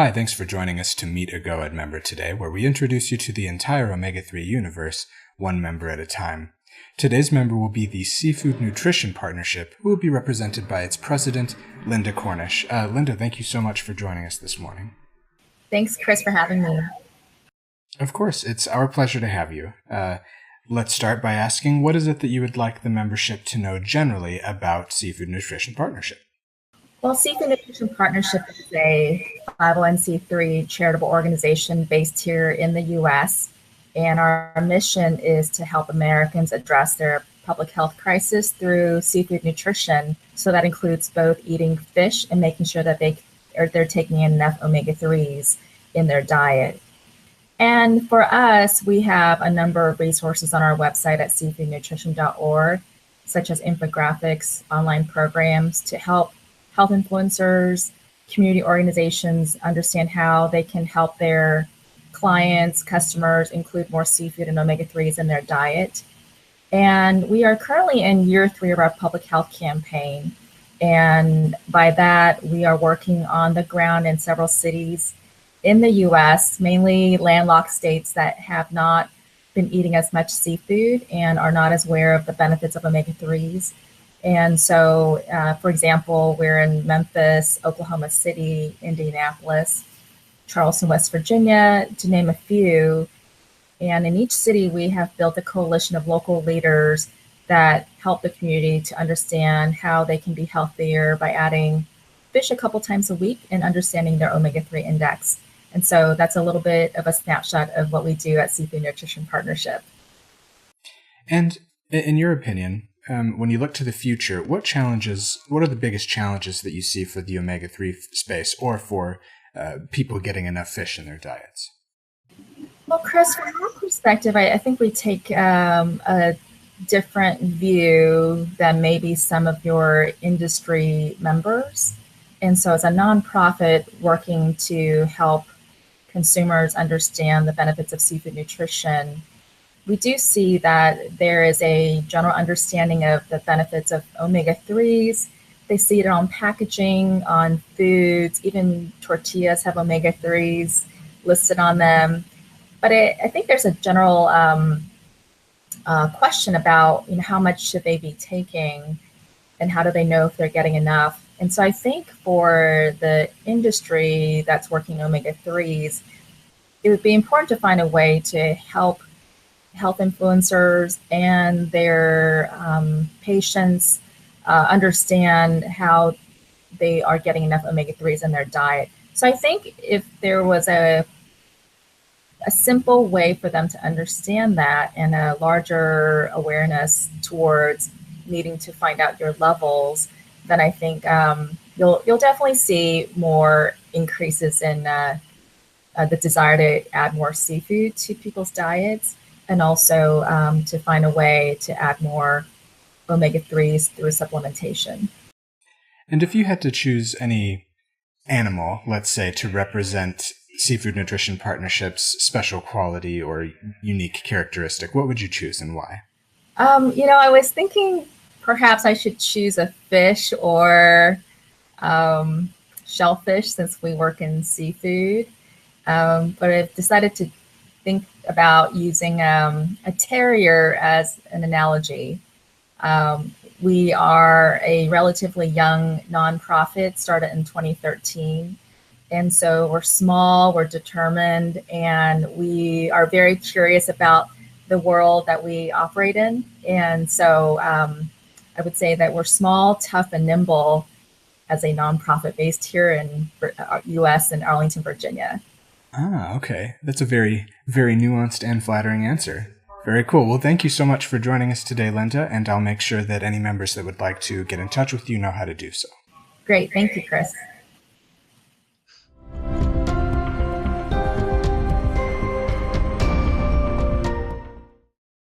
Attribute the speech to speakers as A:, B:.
A: Hi, thanks for joining us to Meet a GOED member today, where we introduce you to the entire omega-3 universe, one member at a time. Today's member will be the Seafood Nutrition Partnership, who will be represented by its president, Linda Cornish. Linda, thank you so much for joining us this morning.
B: Thanks, Chris, for having me.
A: Of course, it's our pleasure to have you. Let's start by asking, what is it that you would like the membership to know generally about Seafood Nutrition Partnership?
B: Well, Seafood Nutrition Partnership is a 501c3 charitable organization based here in the U.S., and our mission is to help Americans address their public health crisis through seafood nutrition. So that includes both eating fish and making sure that they're taking in enough omega-3s in their diet. And for us, we have a number of resources on our website at seafoodnutrition.org, such as infographics, online programs to help health influencers, community organizations understand how they can help their clients, customers include more seafood and omega-3s in their diet. And we are currently in year 3 of our public health campaign. And by that, we are working on the ground in several cities in the U.S., mainly landlocked states that have not been eating as much seafood and are not as aware of the benefits of omega-3s. And so, for example, we're in Memphis, Oklahoma City, Indianapolis, Charleston, West Virginia, to name a few. And in each city, we have built a coalition of local leaders that help the community to understand how they can be healthier by adding fish a couple times a week and understanding their omega-3 index. And so that's a little bit of a snapshot of what we do at Seafood Nutrition Partnership.
A: And in your opinion, when you look to the future, what are the biggest challenges that you see for the omega-3 space or for people getting enough fish in their diets?
B: Well, Chris, from our perspective, I think we take a different view than maybe some of your industry members. And so as a nonprofit working to help consumers understand the benefits of seafood nutrition, we do see that there is a general understanding of the benefits of omega-3s. They see it on packaging, on foods, even tortillas have omega-3s listed on them. But I think there's a general question about how much should they be taking and how do they know if they're getting enough. And so I think for the industry that's working omega-3s, it would be important to find a way to help health influencers and their patients understand how they are getting enough omega-3s in their diet. So I think if there was a simple way for them to understand that and a larger awareness towards needing to find out your levels, then I think you'll definitely see more increases in the desire to add more seafood to people's diets, and also to find a way to add more omega-3s through supplementation.
A: And if you had to choose any animal, let's say, to represent Seafood Nutrition Partnership's special quality or unique characteristic, what would you choose and why?
B: I was thinking perhaps I should choose a fish or shellfish since we work in seafood. But I've decided to think about using a terrier as an analogy. We are a relatively young nonprofit, started in 2013. And so we're small, we're determined, and we are very curious about the world that we operate in. And so I would say that we're small, tough, and nimble as a nonprofit based here in U.S. and Arlington, Virginia.
A: Ah, okay. That's a very, very nuanced and flattering answer. Very cool. Well, thank you so much for joining us today, Linda, and I'll make sure that any members that would like to get in touch with you know how to do so.
B: Great. Thank you, Chris.